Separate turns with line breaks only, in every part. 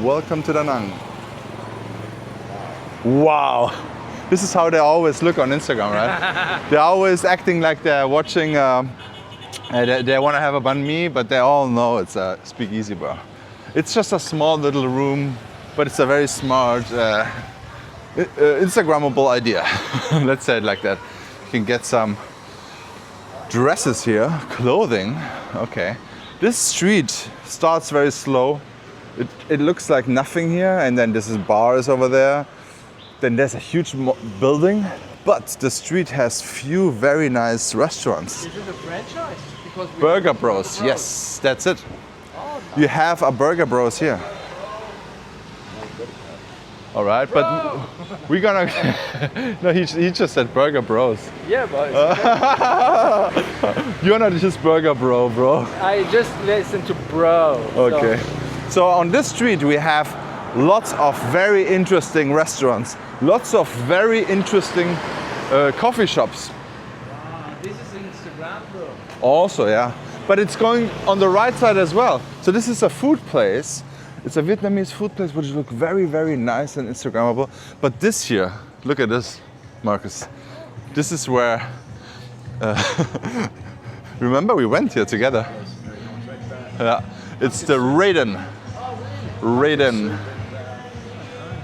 Welcome to Da Nang. Wow. This is how they always look on Instagram, right? They're always acting like they're watching, they want to have a banh mi, but they all know it's a speakeasy bar. It's just a small little room, but it's a very smart, Instagrammable idea. Let's say it like that. You can get some dresses here, clothing. Okay. This street starts very slow. It looks like nothing here, and then this is bars over there. Then there's a huge building, but the street has few very nice restaurants.
Is it a franchise? Because
Burger Bros. Yes, that's it.
Oh, nice.
You have a Burger Bros here. All right, but we're gonna. No, he just said Burger Bros.
Yeah, but
You're not just Burger bro.
I just listen to bro.
Okay. So on this street we have lots of very interesting restaurants, lots of very interesting coffee shops.
This is Instagram, bro.
Also, yeah. But it's going on the right side as well. So this is a food place. It's a Vietnamese food place which looks very, very nice and Instagrammable. But this here, look at this, Marcus. This is where, remember we went here together? Yeah, it's the Raiden.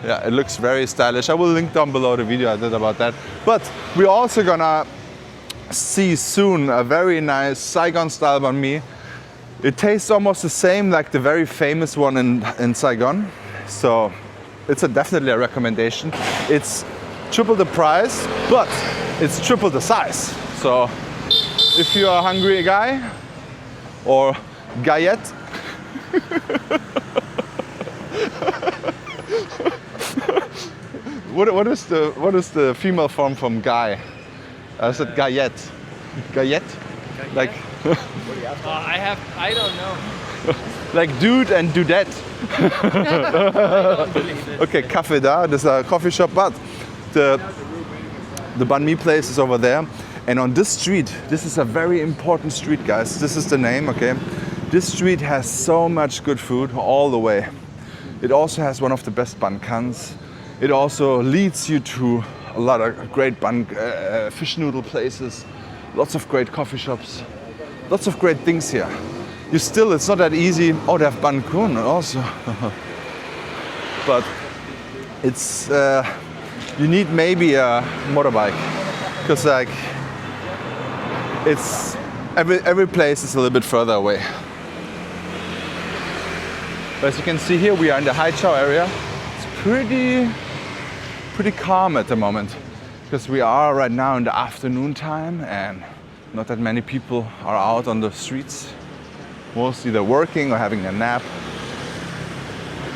Yeah, it looks very stylish. I will link down below the video I did about that. But we're also gonna see soon a very nice Saigon style banh mi. It tastes almost the same like the very famous one in Saigon. So it's definitely a recommendation. It's triple the price, but it's triple the size. So if you're a hungry guy or gayette, what is the female form from guy? I said gayette. Gayette? Like
I don't know.
like dude and dudette.
I don't believe it.
Okay, Café Da, there's a coffee shop, but the banh mi place is over there. And on this street, this is a very important street, guys. This is the name, okay? This street has so much good food all the way. It also has one of the best banh cans. It also leads you to a lot of great fish noodle places, lots of great coffee shops, lots of great things here. It's not that easy. Oh, they have banh kun also. But it's, you need maybe a motorbike, because like, it's, every place is a little bit further away. But as you can see here, we are in the Chau area. It's pretty calm at the moment, because we are right now in the afternoon time and not that many people are out on the streets. Mostly they're working or having a nap.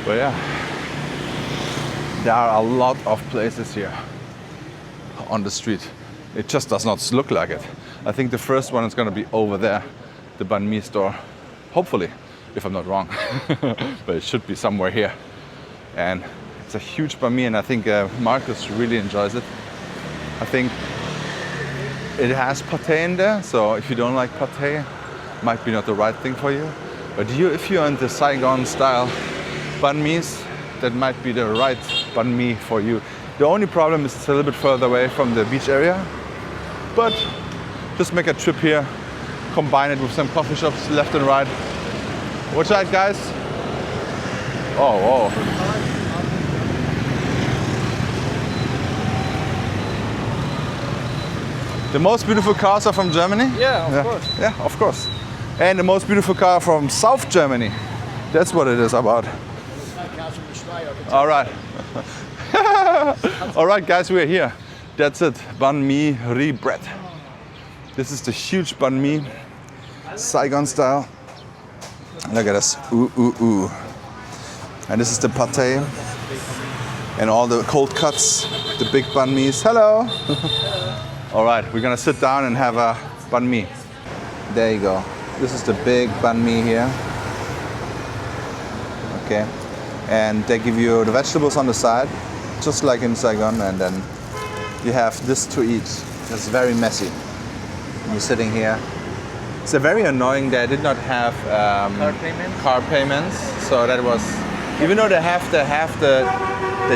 But yeah, there are a lot of places here on the street. It just does not look like it. I think the first one is going to be over there, the banh mi store. Hopefully, if I'm not wrong. But it should be somewhere here. And it's a huge banh mi, and I think Marcus really enjoys it. I think it has pate in there, so if you don't like pate, might be not the right thing for you. But if you're into Saigon style banh mis, that might be the right banh mi for you. The only problem is it's a little bit further away from the beach area. But just make a trip here, combine it with some coffee shops left and right. Watch out, guys. Oh, whoa. The most beautiful cars are from Germany?
Yeah, of course.
Yeah, of course. And the most beautiful car from South Germany. That's what it is about. All right. All right, guys, we're here. That's it. Banh mi riz bread. This is the huge banh mi, Saigon style. Look at this. Ooh, ooh, ooh. And this is the pate. And all the cold cuts, the big banh mis. Hello. All right, we're gonna sit down and have a banh mi. There you go. This is the big banh mi here. Okay. And they give you the vegetables on the side, just like in Saigon, and then you have this to eat. It's very messy. You're sitting here. It's very annoying that I did not have
Car payments?
car payments, so that was Even though they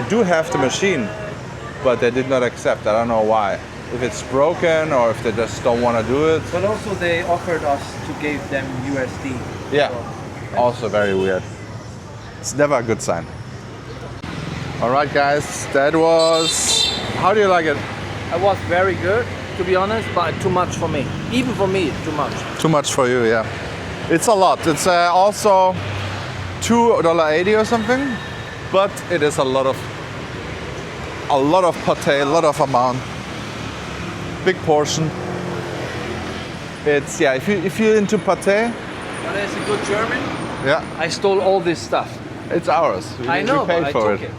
do have the machine, but they did not accept. I don't know why. If it's broken or if they just don't want to do it.
But also they offered us to give them USD.
Yeah, also very weird. It's never a good sign. All right, guys, that was. How do you like it?
It was very good, to be honest, but too much for me. Even for me, too much.
Too much for you, yeah. It's a lot. It's also $2.80 or something, but it is a lot of pate, a lot of amount, big portion. It's if you're into pate,
But as a good German,
yeah,
I stole all this stuff.
it's ours.
I know,
we paid
but I
for
took it.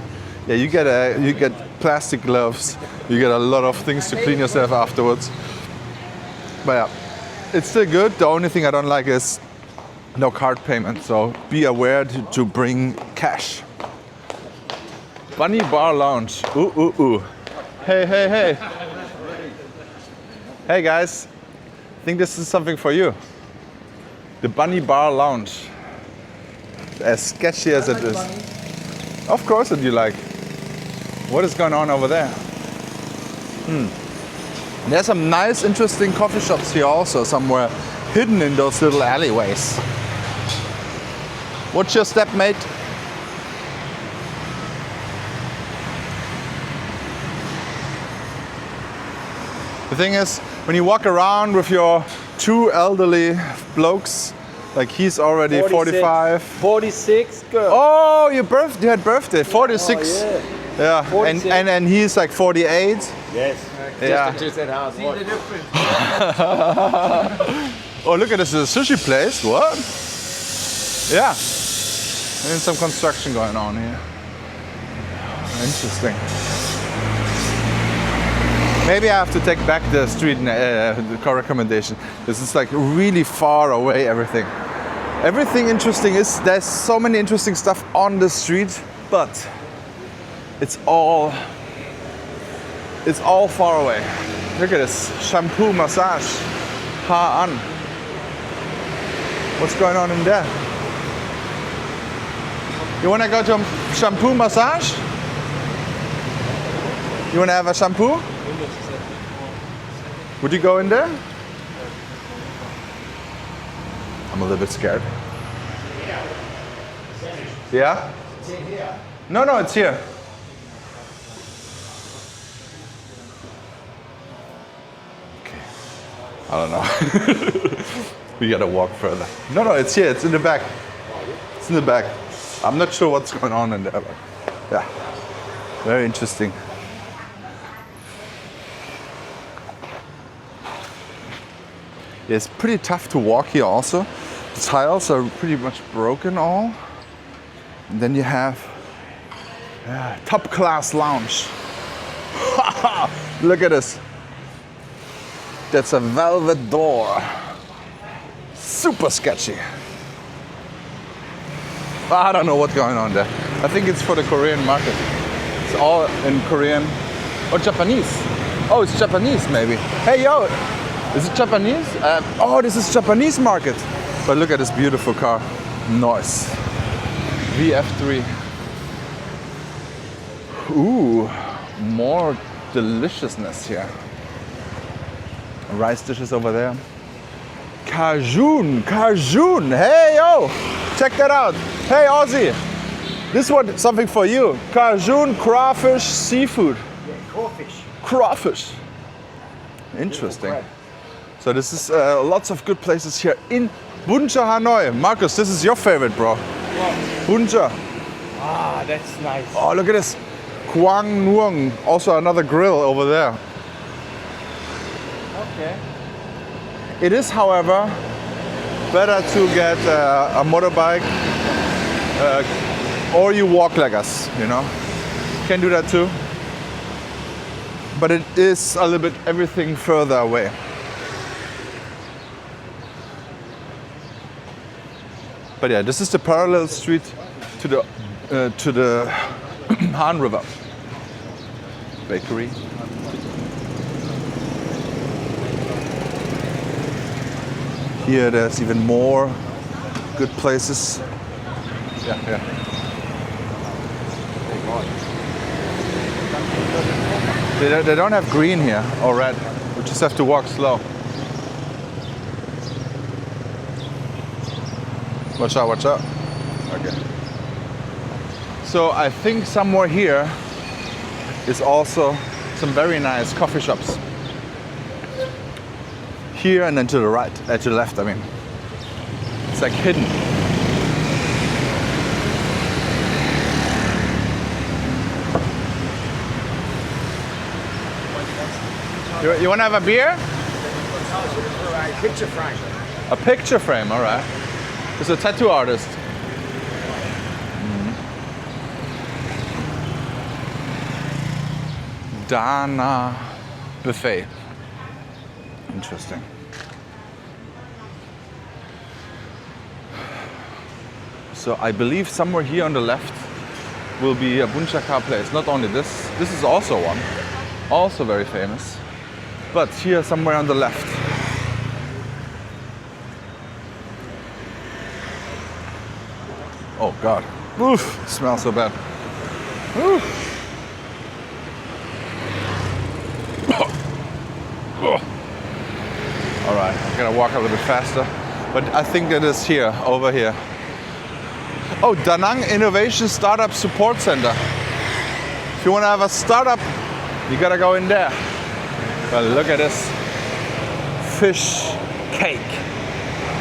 Yeah, you get plastic gloves. You get a lot of things to clean yourself afterwards. But yeah, it's still good. The only thing I don't like is no card payment. So be aware to bring cash. Bunny Bar Lounge. Ooh, ooh, ooh. Hey, hey, hey. Hey guys, I think this is something for you. The Bunny Bar Lounge. As sketchy as it is. Of course that you like. What is going on over there? There's some nice, interesting coffee shops here also, somewhere hidden in those little alleyways. What's your step, mate? The thing is, when you walk around with your two elderly blokes, like he's already 45.
46, girl.
Oh, you had birthday, 46.
Oh,
Yeah,
46.
and he's like 48.
Yes.
Yeah.
Just at house.
See the difference?
Oh, look at this, a sushi place. What? Yeah. And some construction going on here. Interesting. Maybe I have to take back the street the car recommendation. This is like really far away, everything. Everything interesting is, there's so many interesting stuff on the street, but it's all far away. Look at this, shampoo massage, Ha An. What's going on in there? You wanna go to a shampoo massage? You wanna have a shampoo? Would you go in there? I'm a little bit scared. Yeah? No, it's here. Okay. I don't know. We gotta walk further. No, it's here. It's in the back. It's in the back. I'm not sure what's going on in there, but yeah. Very interesting. Yeah, it's pretty tough to walk here also. The tiles are pretty much broken all. And then you have top class lounge. Look at this. That's a velvet door. Super sketchy. I don't know what's going on there. I think it's for the Korean market. It's all in Korean or Japanese. Oh, it's Japanese maybe. Hey yo, is it Japanese? Oh, this is Japanese market. But look at this beautiful car. Nice. VF3. Ooh, more deliciousness here. Rice dishes over there. Cajun. Hey yo, check that out. Hey Aussie, this one something for you. Cajun crawfish seafood.
Yeah, crawfish.
Crawfish. Interesting. So this is lots of good places here in Buncha, Hanoi. Marcus, this is your favorite, bro. Buncha.
Ah, that's nice.
Oh, look at this. Quang Nuong. Also another grill over there.
Okay.
It is, however, better to get a motorbike or you walk like us, you know. Can do that too. But it is a little bit everything further away. But yeah, this is the parallel street to the Han River. Bakery. Here there's even more good places. Yeah. They don't have green here or red. We just have to walk slow. Watch out, watch out. Okay. So I think somewhere here is also some very nice coffee shops. Here and then to the right, to the left, I mean. It's like hidden. You want to have a beer?
A picture frame.
A picture frame, all right. He's a tattoo artist. Dana buffet. Interesting. So I believe somewhere here on the left will be a bunchaka place. Not only this is also one. Also very famous. But here somewhere on the left. Oh God. Oof, it smells so bad. Oof. All right, I'm gonna walk a little bit faster. But I think it is here, over here. Oh, Da Nang Innovation Startup Support Center. If you wanna have a startup, you gotta go in there. Well, look at this fish cake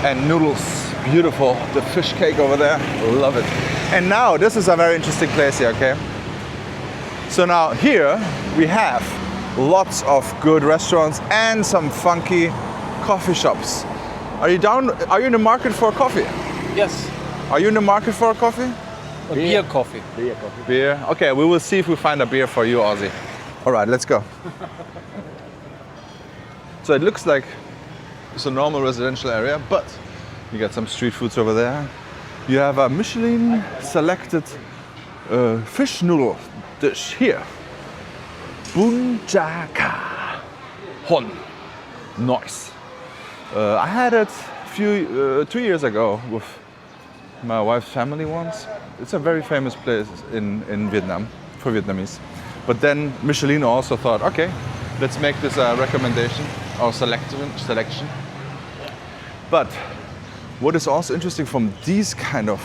and noodles. Beautiful, the fish cake over there, love it. And now, this is a very interesting place here, okay? So now here we have lots of good restaurants and some funky coffee shops. Are you down? Are you in the market for coffee?
Yes.
Are you in the market for a coffee?
A beer coffee.
Beer? Okay, we will see if we find a beer for you, Ozzy. All right, let's go. So it looks like it's a normal residential area, but you got some street foods over there. You have a Michelin selected fish noodle dish here. Bunchaka Hon. Nice. I had it 2 years ago with my wife's family once. It's a very famous place in Vietnam for Vietnamese. But then Michelin also thought, okay, let's make this a recommendation or selection. But what is also interesting from these kind of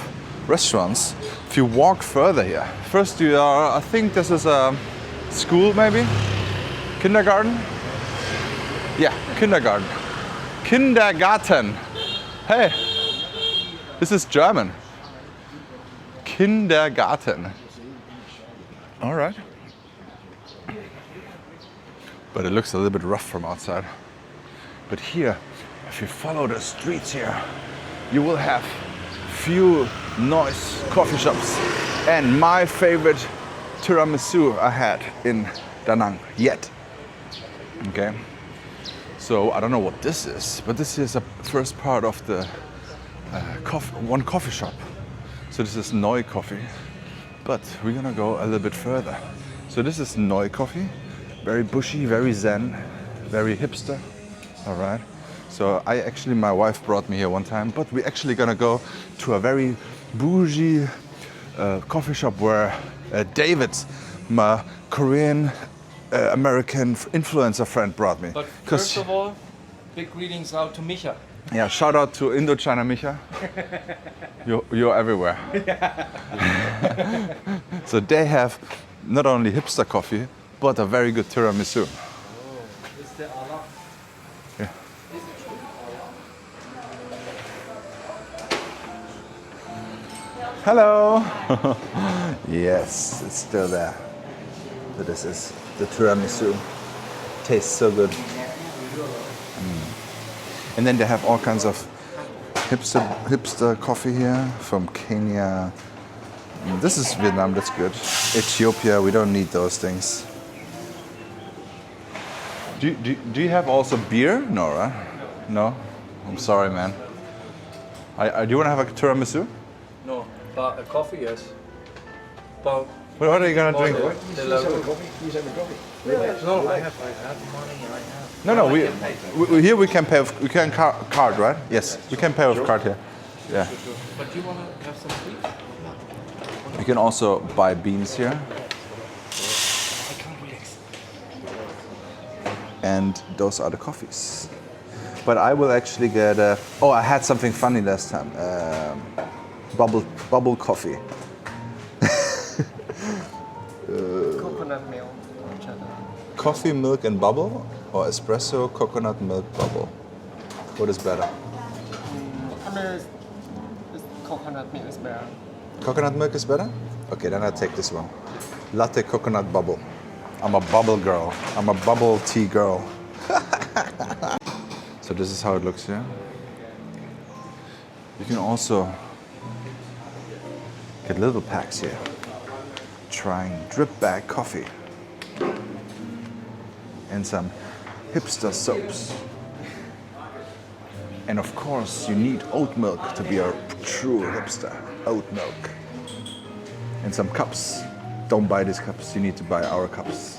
restaurants, if you walk further here, first you are, I think this is a school maybe? Kindergarten? Yeah, kindergarten. Kindergarten. Hey, this is German. Kindergarten. All right. But it looks a little bit rough from outside. But here, if you follow the streets here, you will have few nice coffee shops. And my favorite tiramisu I had in Da Nang yet. Okay. So I don't know what this is, but this is the first part of the one coffee shop. So this is Noi Coffee, but we're gonna go a little bit further. So this is Noi Coffee, very bushy, very zen, very hipster. All right. So my wife brought me here one time, but we're actually gonna go to a very bougie coffee shop where David, my Korean American influencer friend, brought me.
But first of all, big greetings out to Micha.
Yeah, shout out to Indochina Micha. You're everywhere. So they have not only hipster coffee, but a very good tiramisu.
Oh, is there a lot?
Yeah. Hello. Yes, it's still there. So this is the tiramisu. Tastes so good. And then they have all kinds of hipster coffee here from Kenya. This is Vietnam, that's good. Ethiopia, we don't need those things. Do you have also beer? No, right? No? I'm sorry, man. Do you want to have a tiramisu?
No, but a coffee, yes. But
What are you going to drink?
no, I have money.
No, here we can pay with card, right? Yes, we can pay with card here. Yeah.
But do you want to have some sweets?
You can also buy beans here. And those are the coffees. But I will actually get a... Oh, I had something funny last time. Bubble coffee.
Coconut milk.
Coffee, milk and bubble? Or espresso, coconut milk, bubble? What is better?
I mean, it's coconut milk is better.
Coconut milk is better? Okay, then I take this one. Latte coconut bubble. I'm a bubble girl. I'm a bubble tea girl. So this is how it looks here. You can also get little packs here. Trying drip bag coffee. And some hipster soaps. And of course, you need oat milk to be a true hipster. Oat milk. And some cups. Don't buy these cups, you need to buy our cups.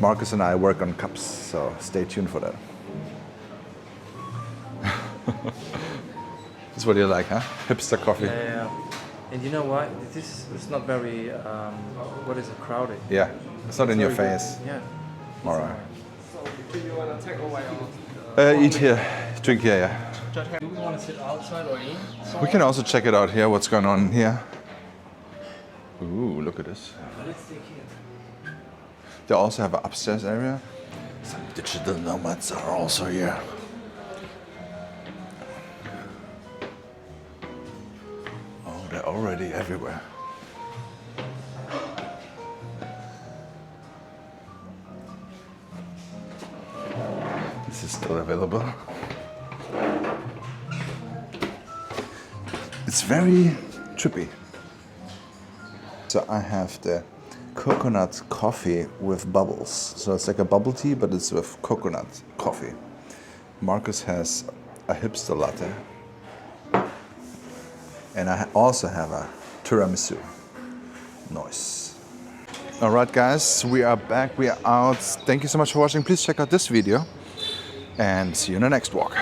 Marcus and I work on cups, so stay tuned for that. That's what you like, huh? Hipster coffee.
Yeah. And you know what? This is not very, what is it, crowded.
Yeah, it's not in your face.
Yeah.
All right.
So, do you want to take away or?
Eat here, drink here, yeah.
Do we want to sit outside or in?
We can also check it out here, what's going on here. Ooh, look at this.
Let's take here.
They also have an upstairs area. Some digital nomads are also here. Oh, they're already everywhere. This is still available. It's very trippy. So I have the coconut coffee with bubbles. So it's like a bubble tea, but it's with coconut coffee. Marcus has a hipster latte. And I also have a tiramisu. Nice. All right, guys, we are back, we are out. Thank you so much for watching. Please check out this video and see you in the next walk.